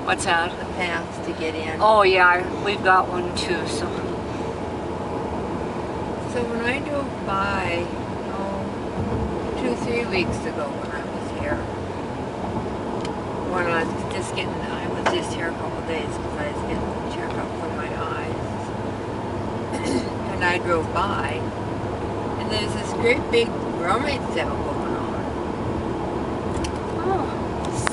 What's that? The paths to get in. Oh yeah, we've got one too, so. So when I drove by, 2-3 weeks ago when I was here, I was just here a couple of days because I was getting a checkup for my eyes. And I drove by, and there's this great big rummage sale going on. Oh.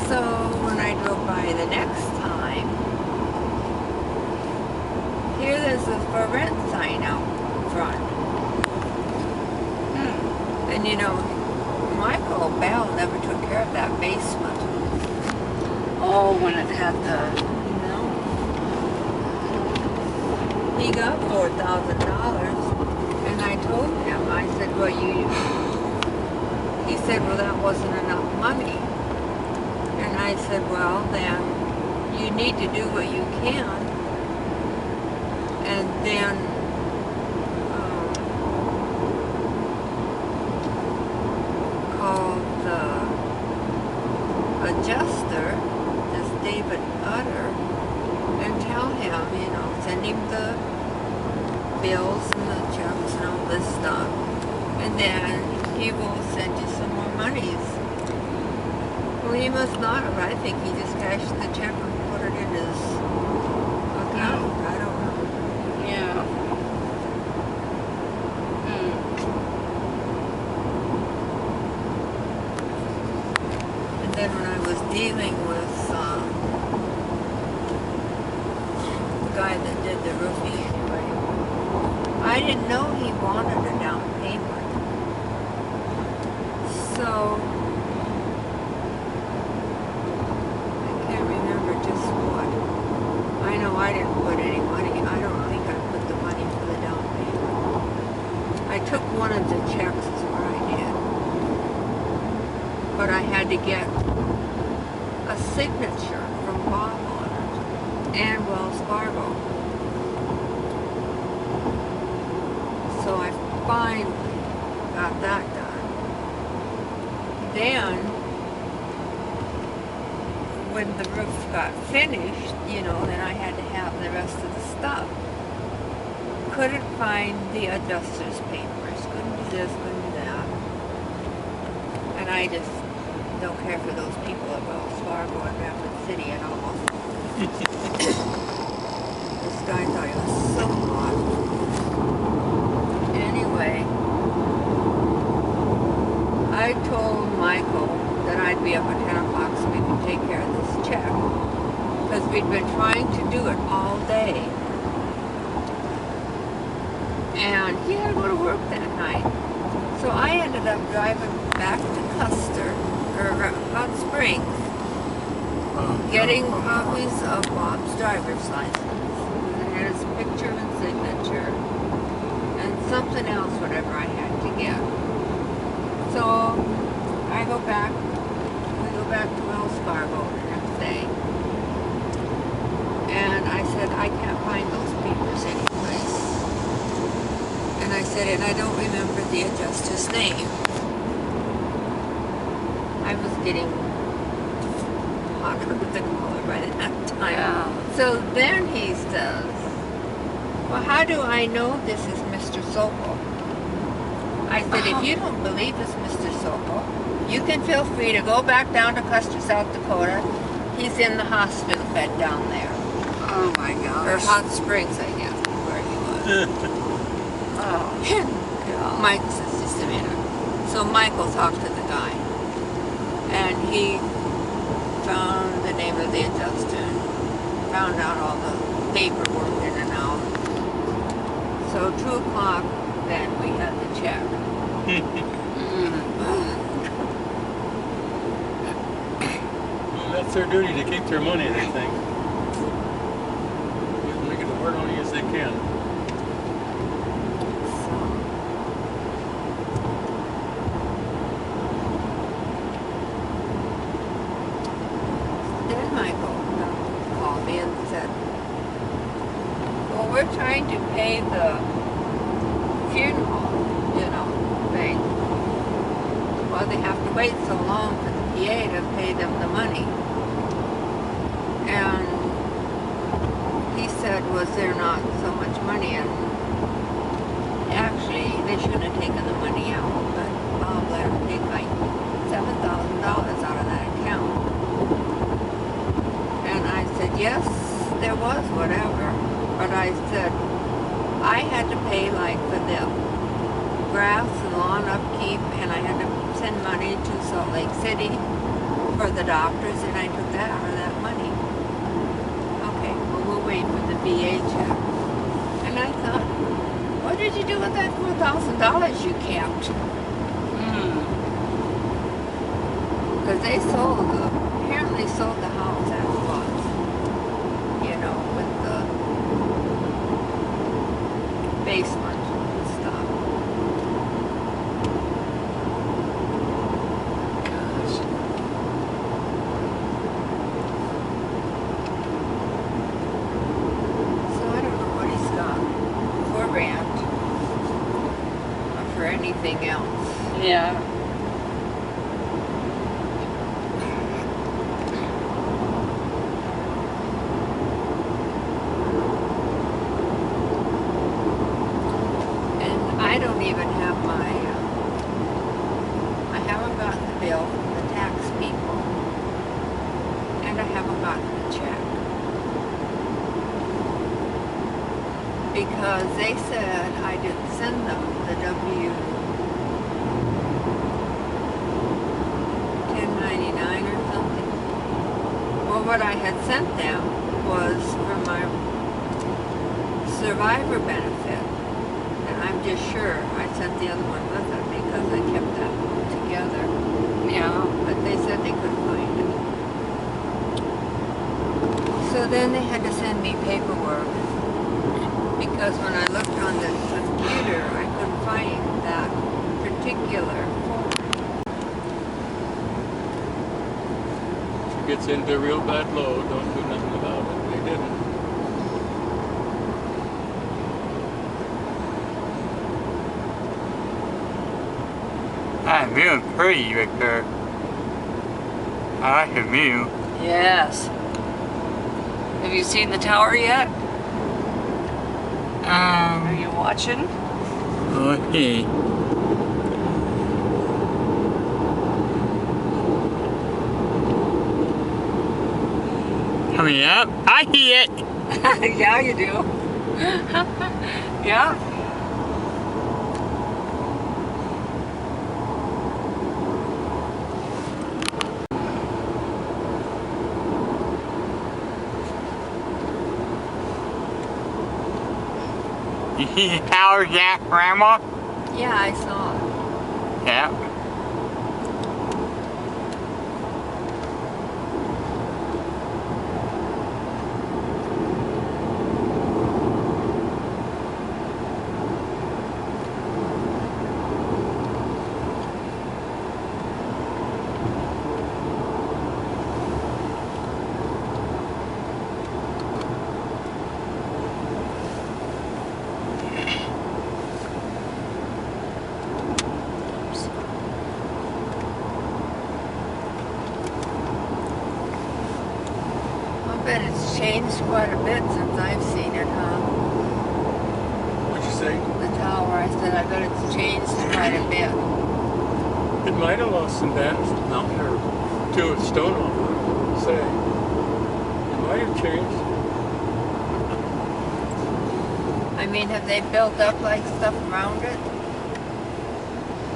So when I drove by the next time, here there's a for rent sign out front. And you know, Michael Bell never took care of that basement. Oh, when it had the... No. He got $4,000, and I told him, I said, well, he said, well, that wasn't enough money. And I said, well, then you need to do what you can, and then call the adjuster, this David Utter, and tell him, you know, send him the bills and the checks and all this stuff, and then he will send you some more monies. Well, he must not have. I think he just cashed the check and put it in his account. I don't know. Yeah. And then when I was dealing with the guy that did the roofing anyway, I didn't know he wanted a down payment. So I can't remember just what. I know I didn't put any money. I don't think I put the money for the down payment. I took one of the checks is where I did. But I had to get a signature from Bob on it and Wells Fargo. So I finally got that done. Then, when the roof got finished, you know, then I had to have the rest of the stuff. Couldn't find the adjuster's papers, couldn't do this, couldn't do that. And I just don't care for those people at Wells Fargo and Rapid City at all. This guy thought he was so hot. Anyway, I told Michael that I'd be up at 10 o'clock so we could take care of this check. Because we'd been trying to do it all day. And he had to go to work that night. So I ended up driving back to Custer, or Hot Springs, getting copies of Bob's driver's license. And his picture and signature. And something else, whatever I had to get. So we go back to Wells Fargo the next day. And I said, I can't find those papers anyplace. And I said, and I don't remember the adjuster's name. I was getting hotter with the collar by that time. Yeah. So then he says, well, how do I know this is Mr. Sokol? I said, if you don't believe it's Mr. Sokol, you can feel free to go back down to Custer, South Dakota. He's in the hospital bed down there. Oh my gosh. Or Hot Springs, I guess, is where he was. Oh. Mike says, just a minute. So Michael talked to the guy. And he found the name of the adjuster. Found out all the paperwork in and out. So 2 o'clock, then we had the check. Well, that's their duty to keep their money, they think. Make it as hard on you as they can. Then Michael called me and said, well, we're trying to pay the funeral, you know, thing. Well, they have to wait so long for the PA to pay them the money. And he said, was there not so much money? And actually, they shouldn't have taken the money out, but Bob let him take like $7,000 out of that account. And I said, yes, there was whatever. But I said, I had to pay like for the grass and lawn upkeep, and I had to send money to Salt Lake City for the doctors, and I took that out of that money. Okay, well, we'll wait for the VA check. And I thought, what did you do with that $4,000 you kept? Because they apparently sold the house as it was. You know, with the basement and stuff. Gosh. So I don't know what he's got for rent or for anything else. Yeah. And I don't even have I haven't gotten the bill from the tax people. And I haven't gotten the check. Because they said I didn't send them the W-1099 or something. Well, what I had sent them was for my survivor benefit. And I'm just sure I sent the other one with it because I kept that together. Yeah. But they said they couldn't find it. So then they had to send me paperwork. Because when I looked on the computer, I couldn't find that particular form. If it gets into a real bad load, don't do nothing about it. They didn't. That view is pretty right there. I like the view. Yes. Have you seen the tower yet? Are you watching? Okay. Coming up, I see it. Yeah, you do. Yeah. You see the tower, Jack, Grandma? Yeah, I saw it. Yeah. I bet it's changed quite a bit since I've seen it, huh? What'd you say? The tower, I said, I bet it's changed quite a bit. It might have lost some dance mountain or two of stone off it. Say, it might have changed. I mean, have they built up like stuff around it?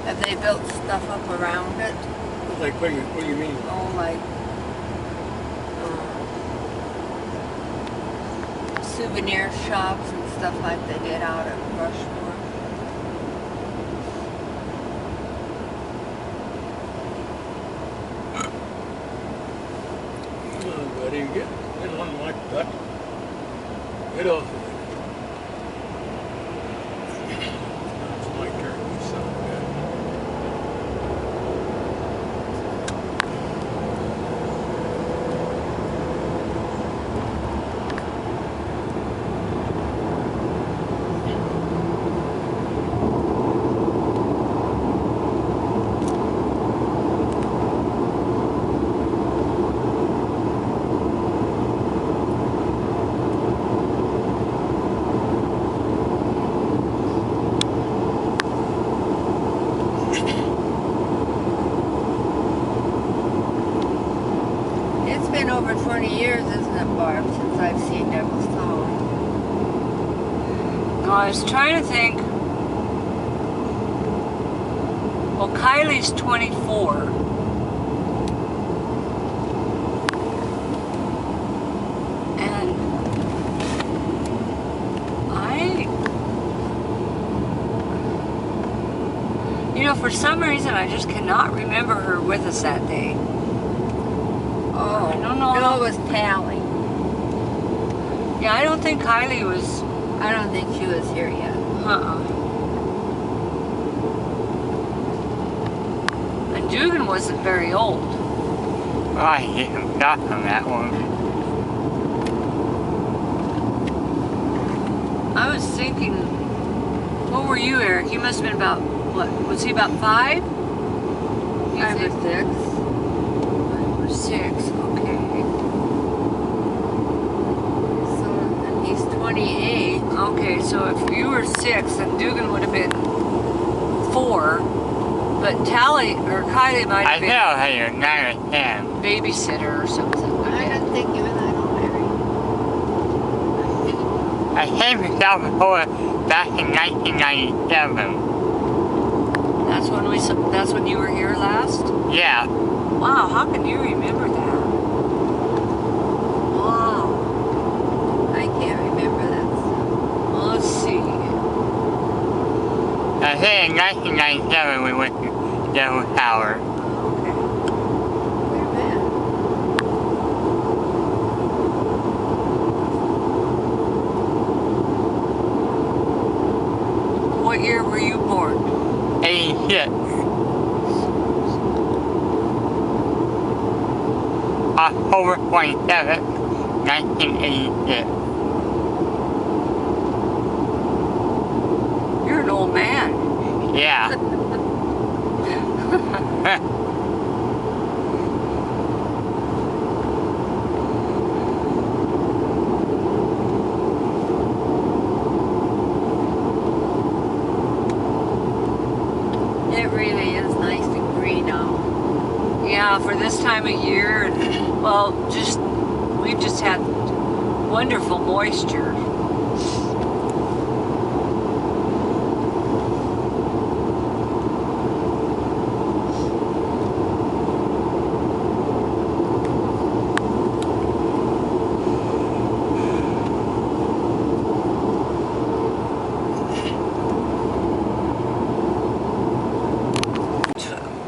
Have they built stuff up around it? Like, what do you mean? Oh, like souvenir shops and stuff like they did out at Rushmore. Come on, buddy, get on my butt. Get off of it. Now it's my turn, you son of a gun. 20 years, isn't it, Barb, since I've seen Devil's Tower? No, I was trying to think. Well, Kylie's 24. And for some reason, I just cannot remember her with us that day. Oh, I don't know. No, it was Tally. Yeah, I don't think Kylie was. I don't think she was here yet. And Dugan wasn't very old. I didn't got on that one. I was thinking, what were you, Eric? You must have been about, what, was he about 5? 5 or 6. 5 or 6, okay. So, and he's 28. Okay, so if you were 6, then Dugan would have been 4. But Tally, or Kylie might I have been know how you're 9 or 10. babysitter or something like I that. don't think you and I don't marry. I came to South Dakota back in 1997. That's when you were here last? Yeah. Wow, how can you remember that? Wow. I can't remember that. Well, let's see. I think in 1997 we went to Devil's Tower. Okay. Wait a minute. What year were you born? 86. October 27th, 1986. You're an old man. Yeah. It really is nice and green out. Yeah, for this time of year, and well, we've just had wonderful moisture.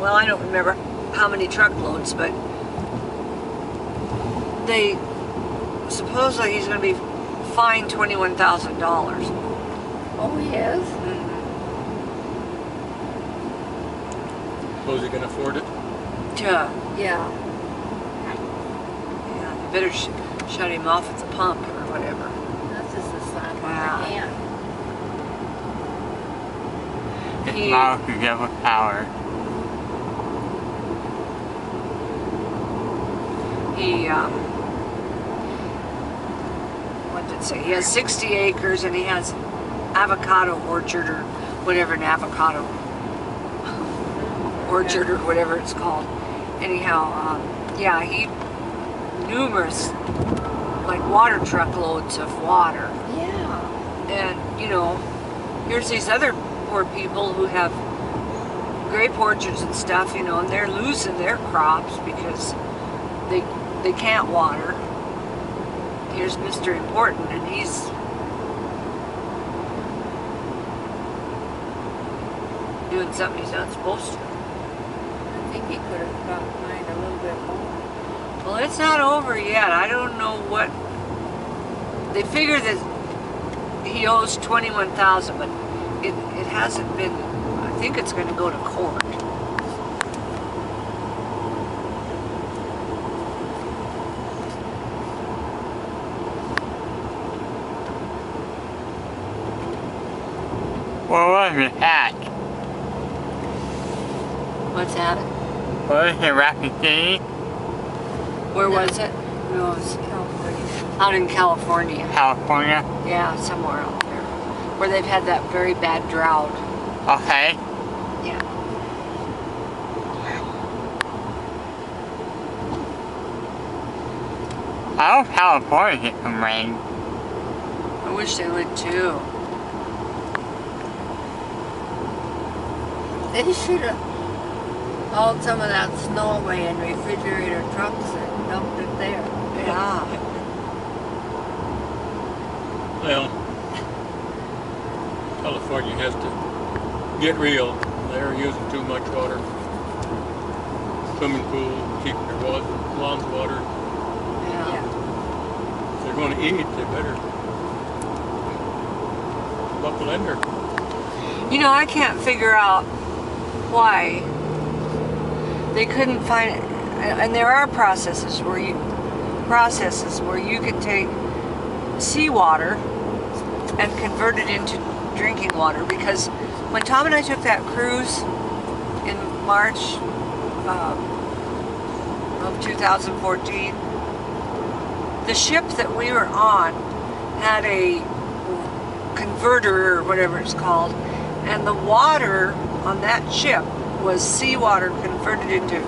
Well, I don't remember how many truckloads, but supposedly he's going to be fined $21,000. Oh, he is? Suppose he can afford it? Yeah, Yeah. they better shut him off at the pump or whatever. That's just a sign of Wow. my hand. It's miles to Devil's Tower. What did it say? He has 60 acres and he has avocado orchard or whatever, an avocado orchard or whatever it's called. Anyhow, yeah, numerous, like water truckloads of water. Yeah. And, here's these other poor people who have grape orchards and stuff, and they're losing their crops because they can't water. Here's Mr. Important, and he's doing something he's not supposed to. I think he could have gotten mine a little bit more. Well, it's not over yet. I don't know what. They figure that he owes $21,000, but it hasn't been. I think it's going to go to court. Where was it at? What's that? Where was it, Rapid City? Where was it? No, it was out in California. California? Yeah, somewhere out there. Where they've had that very bad drought. Okay. Yeah. I hope California get some rain. I wish they would too. They should have hauled some of that snow away in refrigerator trucks and dumped it there. Yeah. Well, California has to get real. They're using too much water. Swimming pool, keeping their lawns watered. Yeah. If they're going to eat, they better buckle in there. You know, I can't figure out why they couldn't find it. And there are processes where you could take seawater and convert it into drinking water. Because when Tom and I took that cruise in March of 2014, the ship that we were on had a converter or whatever it's called, and the water on that ship was seawater converted into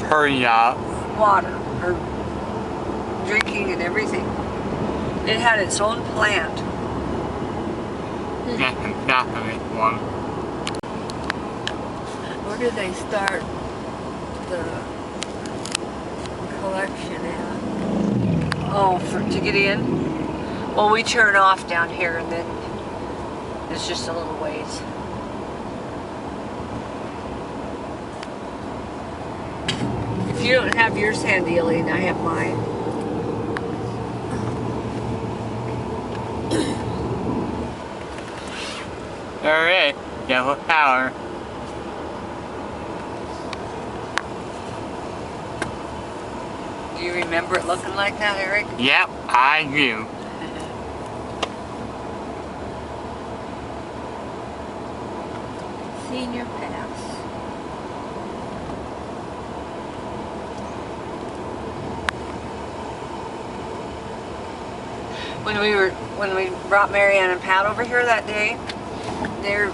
Hurry up. water or drinking and everything. It had its own plant. That's definitely one. Where do they start the collection at? Oh, to get in? Well, we turn off down here and then it's just a little ways. If you don't have yours handy, Elaine, I have mine. Alright, yellow power. Do you remember it looking like that, Eric? Yep, I do. Senior pass. When we brought Marianne and Pat over here that day, they're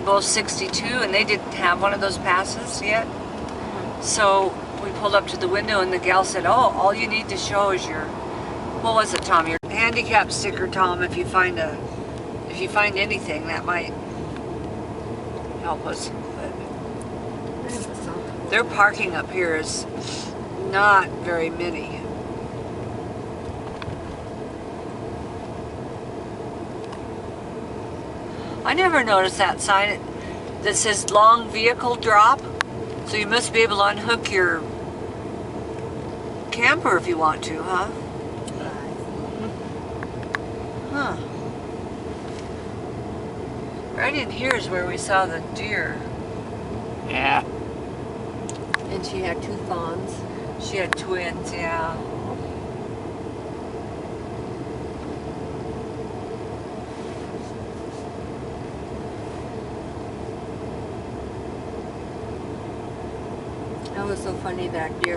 both 62 and they didn't have one of those passes yet. So we pulled up to the window and the gal said, "Oh, all you need to show is your, what was it, Tom? Your handicap sticker, Tom. If you find anything that might help us." But their parking up here is not very many. I never noticed that sign that says long vehicle drop. So you must be able to unhook your camper if you want to, huh? Huh. Right in here is where we saw the deer. Yeah. And she had 2 fawns. She had twins, yeah. That was so funny that day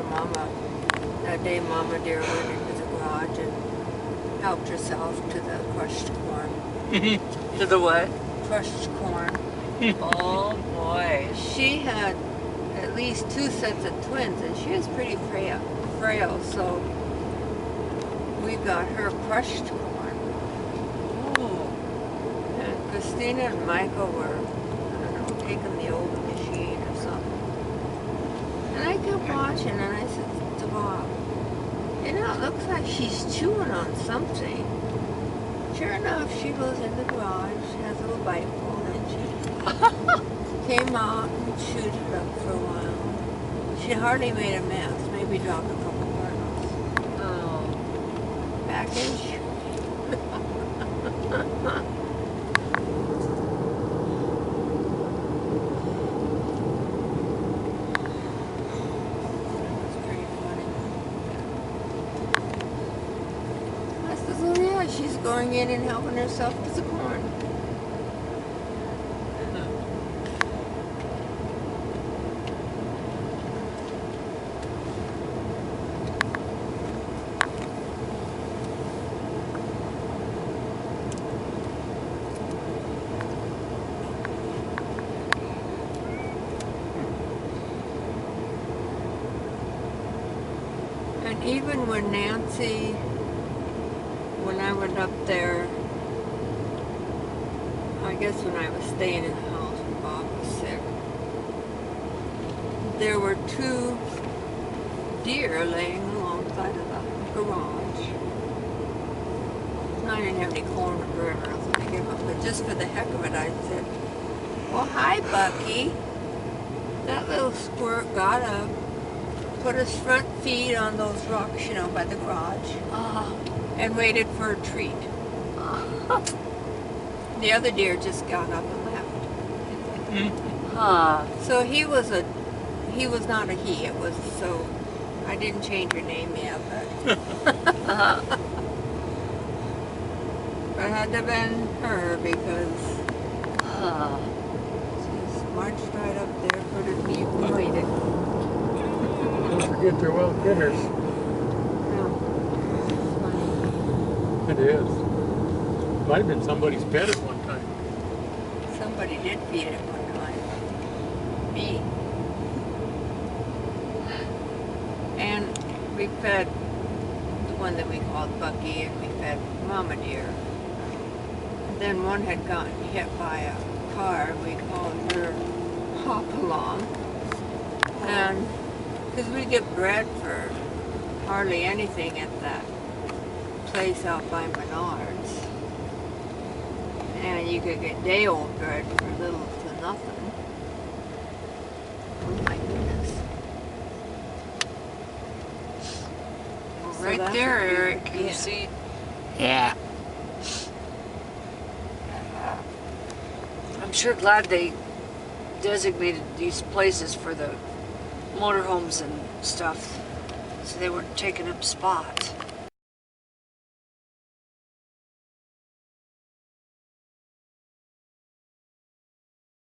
Mama Deer went into the garage and helped herself to the crushed corn. To the what? Crushed corn. Oh boy. She had at least 2 sets of twins and she was pretty frail, so we got her crushed corn. Ooh. And Christina and Michael were, I don't know, taking the old machine or something. And I kept watching and I said to Bob, you know, it looks like she's chewing on something. Sure enough, she goes in the garage, has a little bite full, and she came out and chewed it up for a while. She hardly made a mess, maybe dropped a couple kernels. Oh. Package. She's going in and helping herself to the corn. And even when Nancy, when I went up there, I guess when I was staying in the house when Bob was sick, there were 2 deer laying alongside of the garage. I didn't have any corn or bread or else I'd give up, but just for the heck of it, I said, well, hi, Bucky. That little squirt got up, put his front feet on those rocks, you know, by the garage, and waited for a treat. The other deer just got up and left. So he was not a he, it was, so I didn't change her name yet, but but it had to have been her because she just marched right up there, put her feet and waited. Don't forget they're wild critters. Yeah. It is. Might have been somebody's pet at one time. Somebody did feed it one time. Me. And we fed the one that we called Bucky, and we fed Mama Deer. Then one had gotten hit by a car, we called her Hop-Along. And because we get bread for hardly anything at that place out by Menards. And you could get day-old bread for little to nothing. Oh my goodness. Well, So right that's there, what we Eric, would you get. see. Yeah. I'm sure glad they designated these places for the motorhomes and stuff, so they weren't taking up spots.